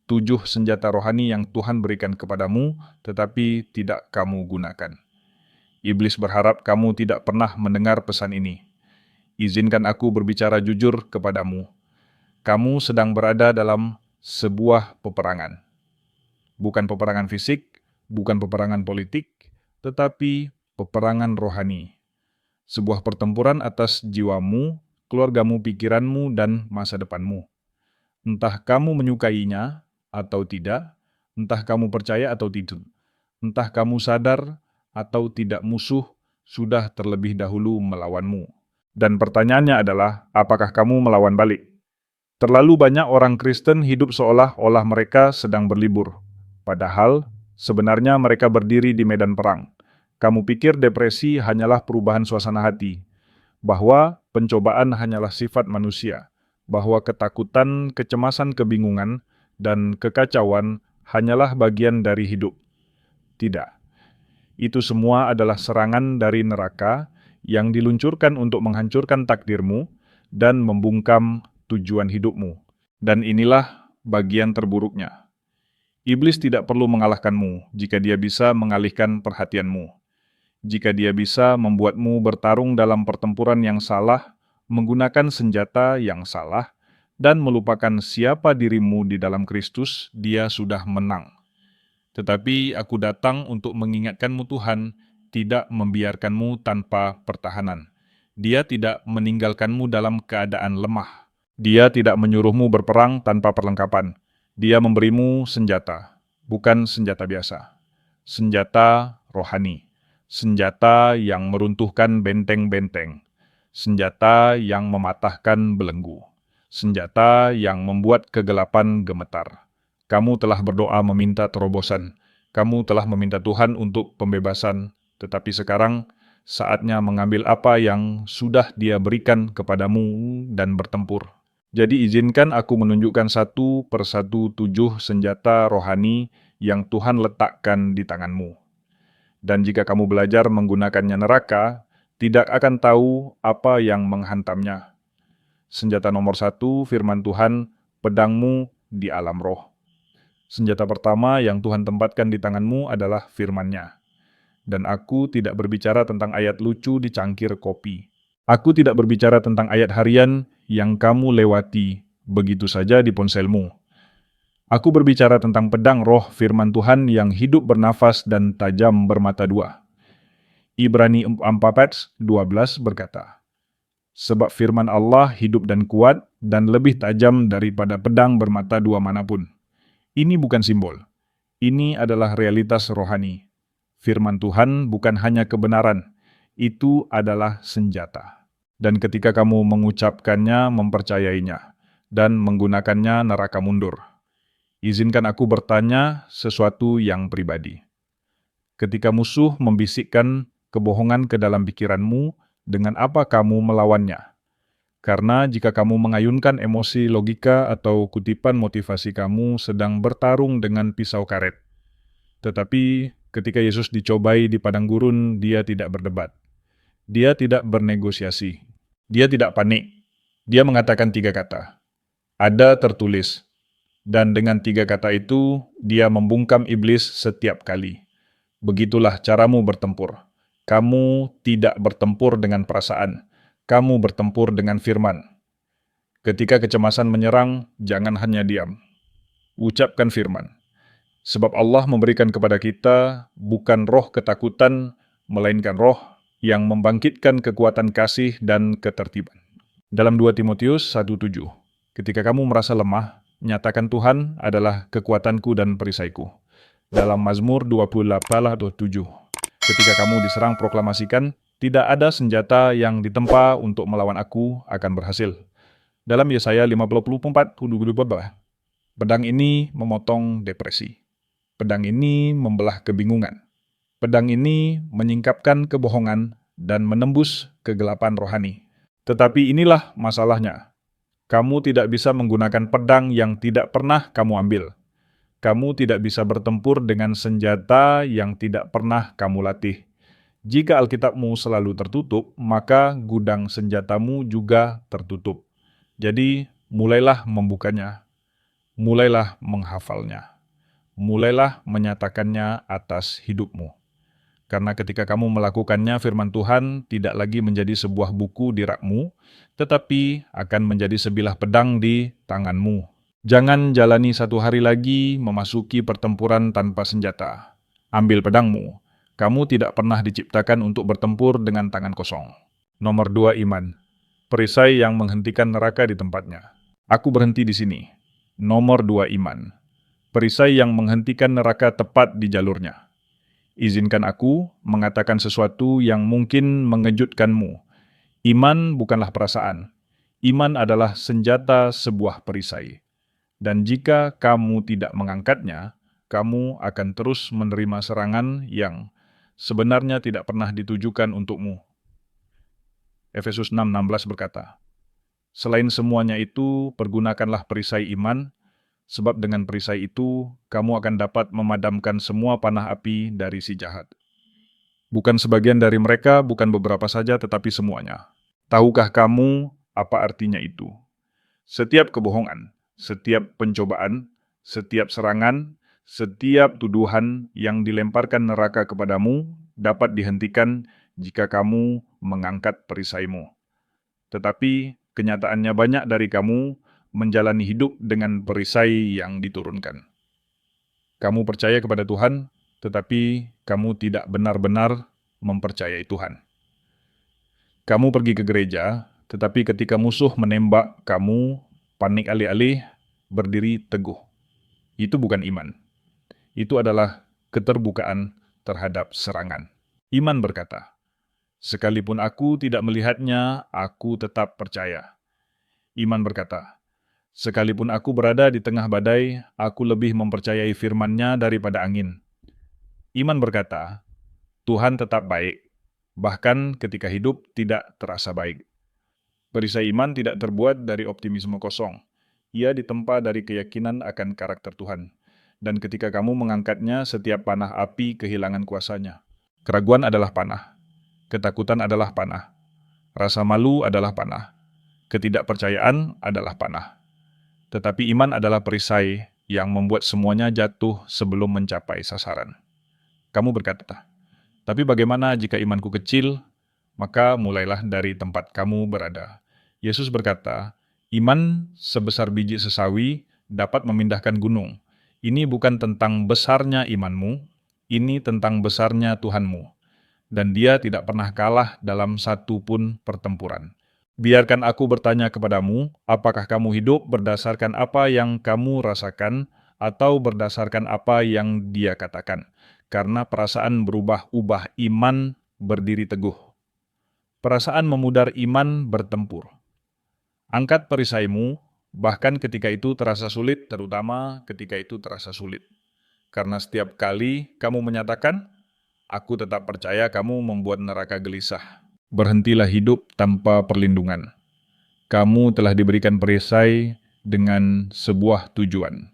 7 senjata rohani yang Tuhan berikan kepadamu, tetapi tidak kamu gunakan. Iblis berharap kamu tidak pernah mendengar pesan ini. Izinkan aku berbicara jujur kepadamu. Kamu sedang berada dalam sebuah peperangan. Bukan peperangan fisik, bukan peperangan politik, tetapi peperangan rohani. Sebuah pertempuran atas jiwamu, keluargamu, pikiranmu, dan masa depanmu. Entah kamu menyukainya atau tidak, entah kamu percaya atau tidak, entah kamu sadar atau tidak, musuh sudah terlebih dahulu melawanmu. Dan pertanyaannya adalah, apakah kamu melawan balik? Terlalu banyak orang Kristen hidup seolah-olah mereka sedang berlibur. Padahal, sebenarnya mereka berdiri di medan perang. Kamu pikir depresi hanyalah perubahan suasana hati, bahwa pencobaan hanyalah sifat manusia, bahwa ketakutan, kecemasan, kebingungan, dan kekacauan hanyalah bagian dari hidup. Tidak. Itu semua adalah serangan dari neraka yang diluncurkan untuk menghancurkan takdirmu dan membungkam tujuan hidupmu. Dan inilah bagian terburuknya. Iblis tidak perlu mengalahkanmu jika dia bisa mengalihkan perhatianmu. Jika dia bisa membuatmu bertarung dalam pertempuran yang salah, menggunakan senjata yang salah, dan melupakan siapa dirimu di dalam Kristus, dia sudah menang. Tetapi aku datang untuk mengingatkanmu, Tuhan tidak membiarkanmu tanpa pertahanan. Dia tidak meninggalkanmu dalam keadaan lemah. Dia tidak menyuruhmu berperang tanpa perlengkapan. Dia memberimu senjata, bukan senjata biasa. Senjata rohani. Senjata yang meruntuhkan benteng-benteng. Senjata yang mematahkan belenggu. Senjata yang membuat kegelapan gemetar. Kamu telah berdoa meminta terobosan. Kamu telah meminta Tuhan untuk pembebasan. Tetapi sekarang saatnya mengambil apa yang sudah Dia berikan kepadamu dan bertempur. Jadi izinkan aku menunjukkan satu persatu 7 senjata rohani yang Tuhan letakkan di tanganmu. Dan jika kamu belajar menggunakannya, neraka tidak akan tahu apa yang menghantamnya. Senjata nomor 1, firman Tuhan, pedangmu di alam roh. Senjata pertama yang Tuhan tempatkan di tanganmu adalah firman-Nya. Dan aku tidak berbicara tentang ayat lucu di cangkir kopi. Aku tidak berbicara tentang ayat harian yang kamu lewati begitu saja di ponselmu. Aku berbicara tentang pedang roh firman Tuhan yang hidup bernafas dan tajam bermata dua. Ibrani 4:12 berkata, sebab firman Allah hidup dan kuat dan lebih tajam daripada pedang bermata dua manapun. Ini bukan simbol. Ini adalah realitas rohani. Firman Tuhan bukan hanya kebenaran, itu adalah senjata. Dan ketika kamu mengucapkannya, mempercayainya, dan menggunakannya, neraka mundur. Izinkan aku bertanya sesuatu yang pribadi. Ketika musuh membisikkan kebohongan ke dalam pikiranmu, dengan apa kamu melawannya? Karena jika kamu mengayunkan emosi, logika, atau kutipan motivasi, kamu sedang bertarung dengan pisau karet. Tetapi ketika Yesus dicobai di padang gurun, Dia tidak berdebat. Dia tidak bernegosiasi. Dia tidak panik. Dia mengatakan 3 kata. Ada tertulis. Dan dengan 3 kata itu, Dia membungkam iblis setiap kali. Begitulah caramu bertempur. Kamu tidak bertempur dengan perasaan. Kamu bertempur dengan firman. Ketika kecemasan menyerang, jangan hanya diam. Ucapkan firman. Sebab Allah memberikan kepada kita bukan roh ketakutan, melainkan roh yang membangkitkan kekuatan kasih dan ketertiban. Dalam 2 Timotius 1:7, ketika kamu merasa lemah, nyatakan Tuhan adalah kekuatanku dan perisaiku. Dalam Mazmur 28:7, ketika kamu diserang, proklamasikan, tidak ada senjata yang ditempa untuk melawan aku akan berhasil. Dalam Yesaya 54:2, pedang ini memotong depresi. Pedang ini membelah kebingungan. Pedang ini menyingkapkan kebohongan dan menembus kegelapan rohani. Tetapi inilah masalahnya. Kamu tidak bisa menggunakan pedang yang tidak pernah kamu ambil. Kamu tidak bisa bertempur dengan senjata yang tidak pernah kamu latih. Jika Alkitabmu selalu tertutup, maka gudang senjatamu juga tertutup. Jadi, mulailah membukanya. mulailah menghafalnya. Mulailah menyatakannya atas hidupmu. Karena ketika kamu melakukannya, firman Tuhan tidak lagi menjadi sebuah buku di rakmu, tetapi akan menjadi sebilah pedang di tanganmu. Jangan jalani satu hari lagi memasuki pertempuran tanpa senjata. Ambil pedangmu. Kamu tidak pernah diciptakan untuk bertempur dengan tangan kosong. Nomor 2, iman. Perisai yang menghentikan neraka di tempatnya. Aku berhenti di sini. Nomor 2, iman. Perisai yang menghentikan neraka tepat di jalurnya. Izinkan aku mengatakan sesuatu yang mungkin mengejutkanmu. Iman bukanlah perasaan. Iman adalah senjata sebuah perisai. Dan jika kamu tidak mengangkatnya, kamu akan terus menerima serangan yang sebenarnya tidak pernah ditujukan untukmu. Efesus 6:16 berkata, "Selain semuanya itu, pergunakanlah perisai iman, sebab dengan perisai itu, kamu akan dapat memadamkan semua panah api dari si jahat." Bukan sebagian dari mereka, bukan beberapa saja, tetapi semuanya. Tahukah kamu apa artinya itu? Setiap kebohongan, setiap pencobaan, setiap serangan, setiap tuduhan yang dilemparkan neraka kepadamu dapat dihentikan jika kamu mengangkat perisaimu. Tetapi kenyataannya banyak dari kamu menjalani hidup dengan perisai yang diturunkan. Kamu percaya kepada Tuhan, tetapi kamu tidak benar-benar mempercayai Tuhan. Kamu pergi ke gereja, tetapi ketika musuh menembak kamu, panik alih-alih, berdiri teguh. Itu bukan iman. Itu adalah keterbukaan terhadap serangan. Iman berkata, "Sekalipun aku tidak melihatnya, aku tetap percaya." Iman berkata, "Sekalipun aku berada di tengah badai, aku lebih mempercayai firman-Nya daripada angin." Iman berkata, Tuhan tetap baik, bahkan ketika hidup tidak terasa baik. Perisai iman tidak terbuat dari optimisme kosong. Ia ditempa dari keyakinan akan karakter Tuhan. Dan ketika kamu mengangkatnya, setiap panah api kehilangan kuasanya. Keraguan adalah panah. Ketakutan adalah panah. Rasa malu adalah panah. Ketidakpercayaan adalah panah. Tetapi iman adalah perisai yang membuat semuanya jatuh sebelum mencapai sasaran. Kamu berkata, "Tapi bagaimana jika imanku kecil?" Maka mulailah dari tempat kamu berada. Yesus berkata, "Iman sebesar biji sesawi dapat memindahkan gunung." Ini bukan tentang besarnya imanmu, ini tentang besarnya Tuhanmu. Dan Dia tidak pernah kalah dalam satu pun pertempuran. Biarkan aku bertanya kepadamu, apakah kamu hidup berdasarkan apa yang kamu rasakan atau berdasarkan apa yang Dia katakan? Karena perasaan berubah-ubah, iman berdiri teguh. Perasaan memudar, iman bertempur. Angkat perisaimu, bahkan ketika itu terasa sulit, terutama ketika itu terasa sulit. Karena setiap kali kamu menyatakan, "Aku tetap percaya," kamu membuat neraka gelisah. Berhentilah hidup tanpa perlindungan. Kamu telah diberikan perisai dengan sebuah tujuan.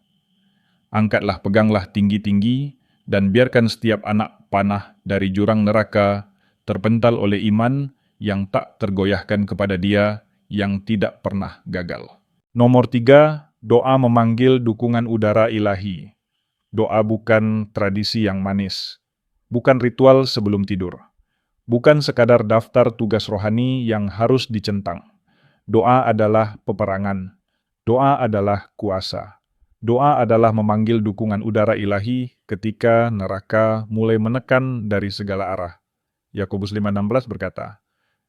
Angkatlah, peganglah tinggi-tinggi, dan biarkan setiap anak panah dari jurang neraka terpental oleh iman yang tak tergoyahkan kepada Dia yang tidak pernah gagal. Nomor 3, doa memanggil dukungan udara ilahi. Doa bukan tradisi yang manis, bukan ritual sebelum tidur, bukan sekadar daftar tugas rohani yang harus dicentang. Doa adalah peperangan, doa adalah kuasa. Doa adalah memanggil dukungan udara ilahi ketika neraka mulai menekan dari segala arah. Yakobus 5:16 berkata,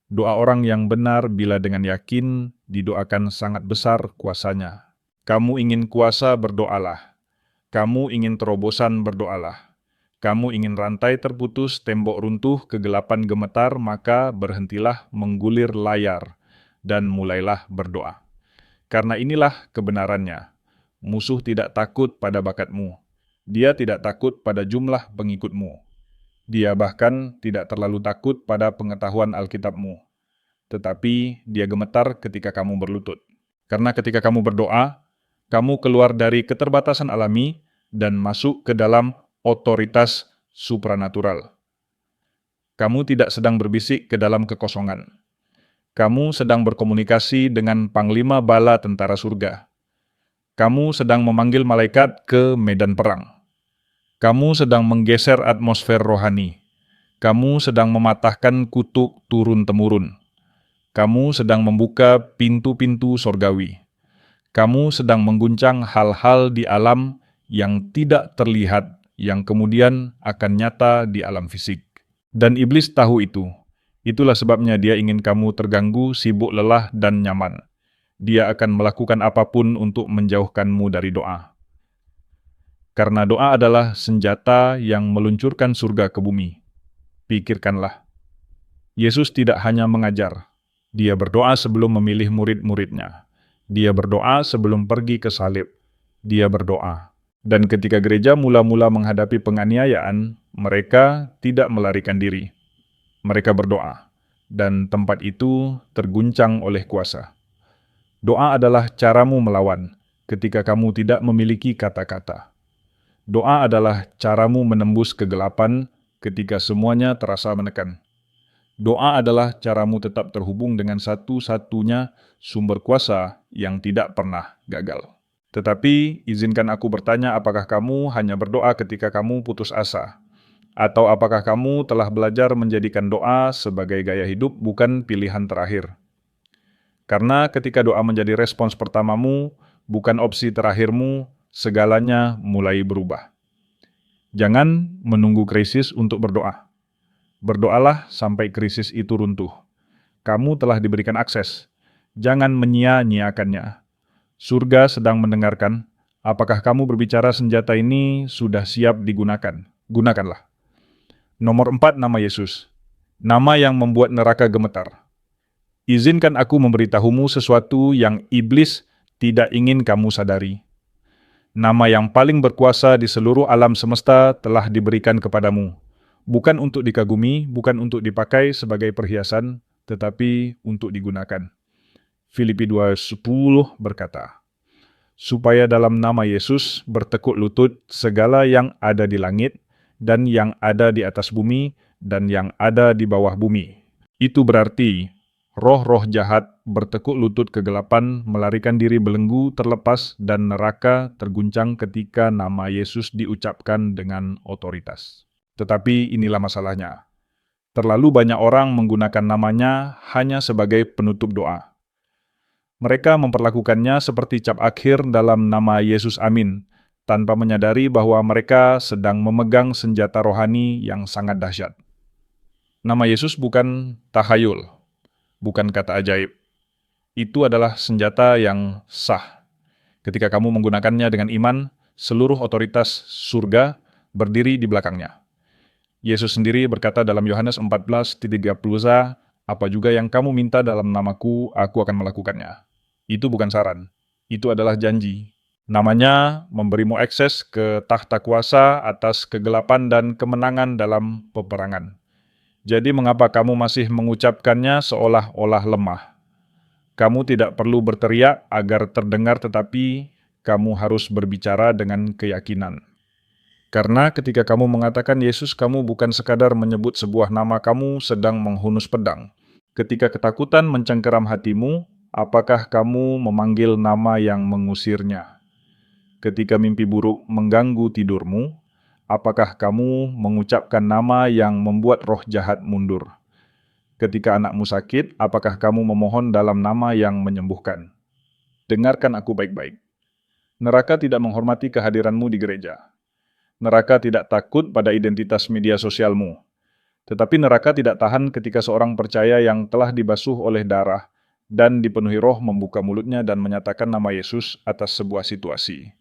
"Doa orang yang benar bila dengan yakin didoakan sangat besar kuasanya." Kamu ingin kuasa, berdoalah. Kamu ingin terobosan, berdoalah. Kamu ingin rantai terputus, tembok runtuh, kegelapan gemetar, maka berhentilah menggulir layar dan mulailah berdoa. Karena inilah kebenarannya. Musuh tidak takut pada bakatmu. Dia tidak takut pada jumlah pengikutmu. Dia bahkan tidak terlalu takut pada pengetahuan Alkitabmu. Tetapi dia gemetar ketika kamu berlutut. Karena ketika kamu berdoa, kamu keluar dari keterbatasan alami dan masuk ke dalam otoritas supranatural. Kamu tidak sedang berbisik ke dalam kekosongan. Kamu sedang berkomunikasi dengan Panglima Bala Tentara Surga. Kamu sedang memanggil malaikat ke medan perang. Kamu sedang menggeser atmosfer rohani. Kamu sedang mematahkan kutuk turun-temurun. Kamu sedang membuka pintu-pintu sorgawi. Kamu sedang mengguncang hal-hal di alam yang tidak terlihat, yang kemudian akan nyata di alam fisik. Dan iblis tahu itu. Itulah sebabnya dia ingin kamu terganggu, sibuk, lelah, dan nyaman. Dia akan melakukan apapun untuk menjauhkanmu dari doa. Karena doa adalah senjata yang meluncurkan surga ke bumi. Pikirkanlah, Yesus tidak hanya mengajar. Dia berdoa sebelum memilih murid-muridnya. Dia berdoa sebelum pergi ke salib. Dia berdoa. Dan ketika gereja mula-mula menghadapi penganiayaan, mereka tidak melarikan diri. Mereka berdoa. Dan tempat itu terguncang oleh kuasa. Doa adalah caramu melawan ketika kamu tidak memiliki kata-kata. Doa adalah caramu menembus kegelapan ketika semuanya terasa menekan. Doa adalah caramu tetap terhubung dengan satu-satunya sumber kuasa yang tidak pernah gagal. Tetapi, izinkan aku bertanya, apakah kamu hanya berdoa ketika kamu putus asa? Atau apakah kamu telah belajar menjadikan doa sebagai gaya hidup bukan pilihan terakhir? Karena ketika doa menjadi respons pertamamu, bukan opsi terakhirmu, segalanya mulai berubah. Jangan menunggu krisis untuk berdoa. Berdoalah sampai krisis itu runtuh. Kamu telah diberikan akses. Jangan menyia-nyiakannya. Surga sedang mendengarkan. Apakah kamu berbicara senjata ini sudah siap digunakan? Gunakanlah. Nomor 4, nama Yesus. Nama yang membuat neraka gemetar. Izinkan aku memberitahumu sesuatu yang iblis tidak ingin kamu sadari. Nama yang paling berkuasa di seluruh alam semesta telah diberikan kepadamu. Bukan untuk dikagumi, bukan untuk dipakai sebagai perhiasan, tetapi untuk digunakan. Filipi 2:10 berkata, supaya dalam nama Yesus bertekuk lutut segala yang ada di langit, dan yang ada di atas bumi, dan yang ada di bawah bumi. Itu berarti, roh-roh jahat bertekuk lutut kegelapan, melarikan diri belenggu, terlepas, dan neraka terguncang ketika nama Yesus diucapkan dengan otoritas. Tetapi inilah masalahnya. Terlalu banyak orang menggunakan namanya hanya sebagai penutup doa. Mereka memperlakukannya seperti cap akhir dalam nama Yesus Amin, tanpa menyadari bahwa mereka sedang memegang senjata rohani yang sangat dahsyat. Nama Yesus bukan tahayul, bukan kata ajaib. Itu adalah senjata yang sah. Ketika kamu menggunakannya dengan iman, seluruh otoritas surga berdiri di belakangnya. Yesus sendiri berkata dalam Yohanes 14:30, apa juga yang kamu minta dalam namaku, aku akan melakukannya. Itu bukan saran, itu adalah janji. Namanya memberimu akses ke tahta kuasa atas kegelapan dan kemenangan dalam peperangan. Jadi mengapa kamu masih mengucapkannya seolah-olah lemah? Kamu tidak perlu berteriak agar terdengar, tetapi kamu harus berbicara dengan keyakinan. Karena ketika kamu mengatakan Yesus, kamu bukan sekadar menyebut sebuah nama, kamu sedang menghunus pedang. Ketika ketakutan mencengkeram hatimu, apakah kamu memanggil nama yang mengusirnya? Ketika mimpi buruk mengganggu tidurmu, apakah kamu mengucapkan nama yang membuat roh jahat mundur? Ketika anakmu sakit, apakah kamu memohon dalam nama yang menyembuhkan? Dengarkan aku baik-baik. Neraka tidak menghormati kehadiranmu di gereja. Neraka tidak takut pada identitas media sosialmu. Tetapi neraka tidak tahan ketika seorang percaya yang telah dibasuh oleh darah dan dipenuhi roh membuka mulutnya dan menyatakan nama Yesus atas sebuah situasi.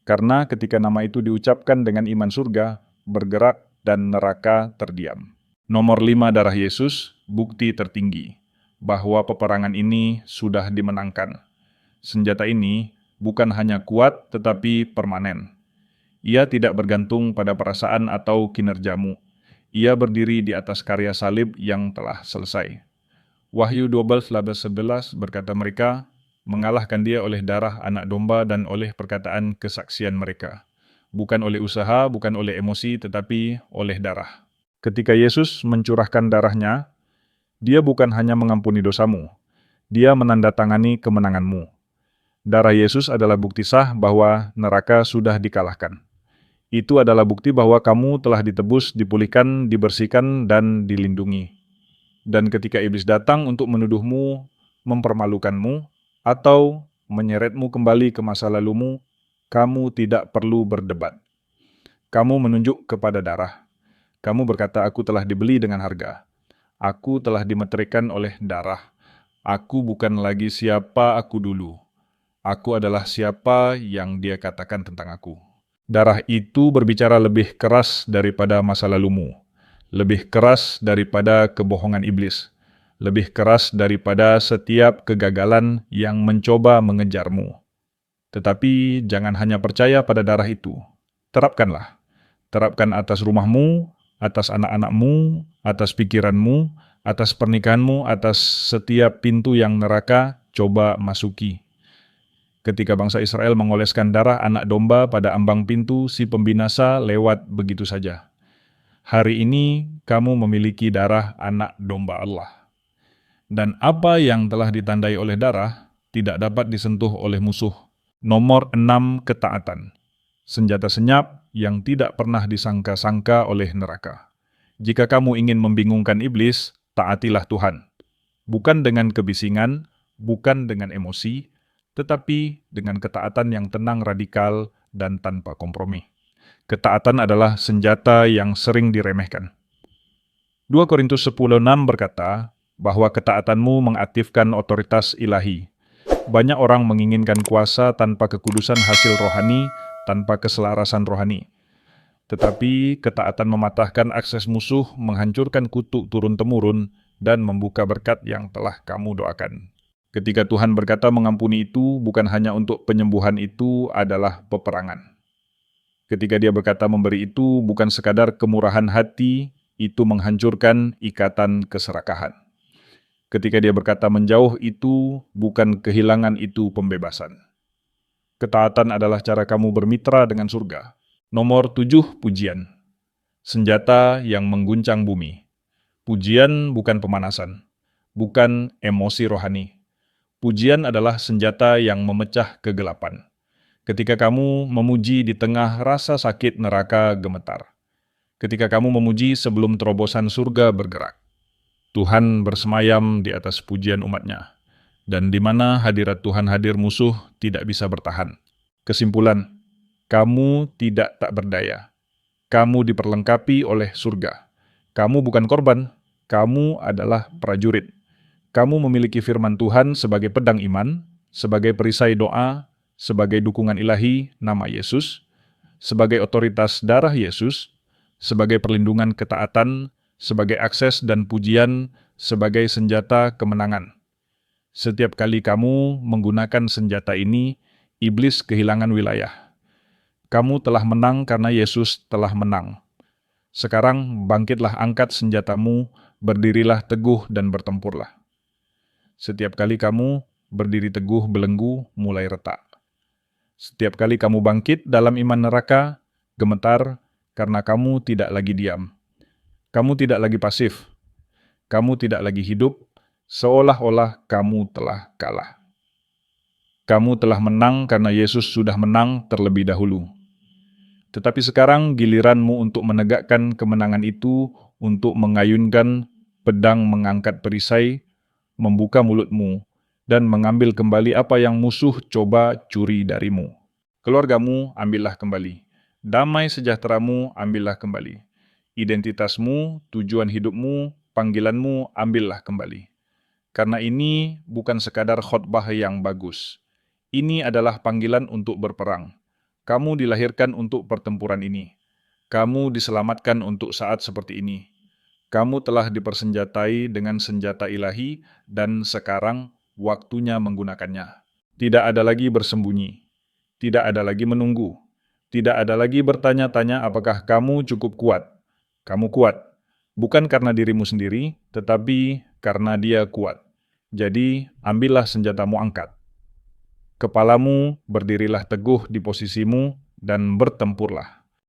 Karena ketika nama itu diucapkan dengan iman, surga bergerak dan neraka terdiam. Nomor 5, darah Yesus, bukti tertinggi bahwa peperangan ini sudah dimenangkan. Senjata ini bukan hanya kuat tetapi permanen. Ia tidak bergantung pada perasaan atau kinerjamu. Ia berdiri di atas karya salib yang telah selesai. Wahyu 12:11 berkata mereka mengalahkan dia oleh darah anak domba dan oleh perkataan kesaksian mereka. Bukan oleh usaha, bukan oleh emosi, tetapi oleh darah. Ketika Yesus mencurahkan darahnya, dia bukan hanya mengampuni dosamu, dia menandatangani kemenanganmu. Darah Yesus adalah bukti sah bahwa neraka sudah dikalahkan. Itu adalah bukti bahwa kamu telah ditebus, dipulihkan, dibersihkan, dan dilindungi. Dan ketika iblis datang untuk menuduhmu, mempermalukanmu, atau menyeretmu kembali ke masa lalumu, kamu tidak perlu berdebat. Kamu menunjuk kepada darah. Kamu berkata, aku telah dibeli dengan harga. Aku telah dimeteraikan oleh darah. Aku bukan lagi siapa aku dulu. Aku adalah siapa yang dia katakan tentang aku. Darah itu berbicara lebih keras daripada masa lalumu, lebih keras daripada kebohongan iblis, lebih keras daripada setiap kegagalan yang mencoba mengejarmu. Tetapi jangan hanya percaya pada darah itu. Terapkanlah. Terapkan atas rumahmu, atas anak-anakmu, atas pikiranmu, atas pernikahanmu, atas setiap pintu yang neraka coba masuki. Ketika bangsa Israel mengoleskan darah anak domba pada ambang pintu, si pembinasa lewat begitu saja. Hari ini kamu memiliki darah anak domba Allah. Dan apa yang telah ditandai oleh darah tidak dapat disentuh oleh musuh. Nomor 6, ketaatan. Senjata senyap yang tidak pernah disangka-sangka oleh neraka. Jika kamu ingin membingungkan iblis, taatilah Tuhan. Bukan dengan kebisingan, bukan dengan emosi, tetapi dengan ketaatan yang tenang, radikal, dan tanpa kompromi. Ketaatan adalah senjata yang sering diremehkan. 2 Korintus 10:6 berkata bahwa ketaatanmu mengaktifkan otoritas ilahi. Banyak orang menginginkan kuasa tanpa kekudusan hasil rohani, tanpa keselarasan rohani. Tetapi ketaatan mematahkan akses musuh, menghancurkan kutuk turun-temurun, dan membuka berkat yang telah kamu doakan. Ketika Tuhan berkata mengampuni itu, bukan hanya untuk penyembuhan itu adalah peperangan. Ketika dia berkata memberi itu, bukan sekadar kemurahan hati, itu menghancurkan ikatan keserakahan. Ketika dia berkata menjauh itu, bukan kehilangan itu pembebasan. Ketaatan adalah cara kamu bermitra dengan surga. Nomor 7, pujian. Senjata yang mengguncang bumi. Pujian bukan pemanasan, bukan emosi rohani. Pujian adalah senjata yang memecah kegelapan. Ketika kamu memuji di tengah rasa sakit neraka gemetar. Ketika kamu memuji sebelum terobosan surga bergerak. Tuhan bersemayam di atas pujian umatnya. Dan di mana hadirat Tuhan hadir, musuh tidak bisa bertahan. Kesimpulan, kamu tidak tak berdaya. Kamu diperlengkapi oleh surga. Kamu bukan korban, kamu adalah prajurit. Kamu memiliki firman Tuhan sebagai pedang iman, sebagai perisai doa, sebagai dukungan ilahi nama Yesus, sebagai otoritas darah Yesus, sebagai perlindungan ketaatan, sebagai akses dan pujian, sebagai senjata kemenangan. Setiap kali kamu menggunakan senjata ini, iblis kehilangan wilayah. Kamu telah menang karena Yesus telah menang. Sekarang bangkitlah, angkat senjatamu, berdirilah teguh dan bertempurlah. Setiap kali kamu berdiri teguh, belenggu mulai retak. Setiap kali kamu bangkit dalam iman neraka, gemetar karena kamu tidak lagi diam. Kamu tidak lagi pasif. Kamu tidak lagi hidup, seolah-olah kamu telah kalah. Kamu telah menang karena Yesus sudah menang terlebih dahulu. Tetapi sekarang giliranmu untuk menegakkan kemenangan itu, untuk mengayunkan pedang, mengangkat perisai, membuka mulutmu, dan mengambil kembali apa yang musuh coba curi darimu. Keluargamu ambillah kembali. Damai sejahteramu ambillah kembali. Identitasmu, tujuan hidupmu, panggilanmu ambillah kembali. Karena ini bukan sekadar khotbah yang bagus. Ini adalah panggilan untuk berperang. Kamu dilahirkan untuk pertempuran ini. Kamu diselamatkan untuk saat seperti ini. Kamu telah dipersenjatai dengan senjata ilahi dan sekarang waktunya menggunakannya. Tidak ada lagi bersembunyi. Tidak ada lagi menunggu. Tidak ada lagi bertanya-tanya apakah kamu cukup kuat. Kamu kuat. Bukan karena dirimu sendiri, tetapi karena Dia kuat. Jadi, ambillah senjatamu, angkat. Kepalamu, berdirilah teguh di posisimu dan bertempurlah.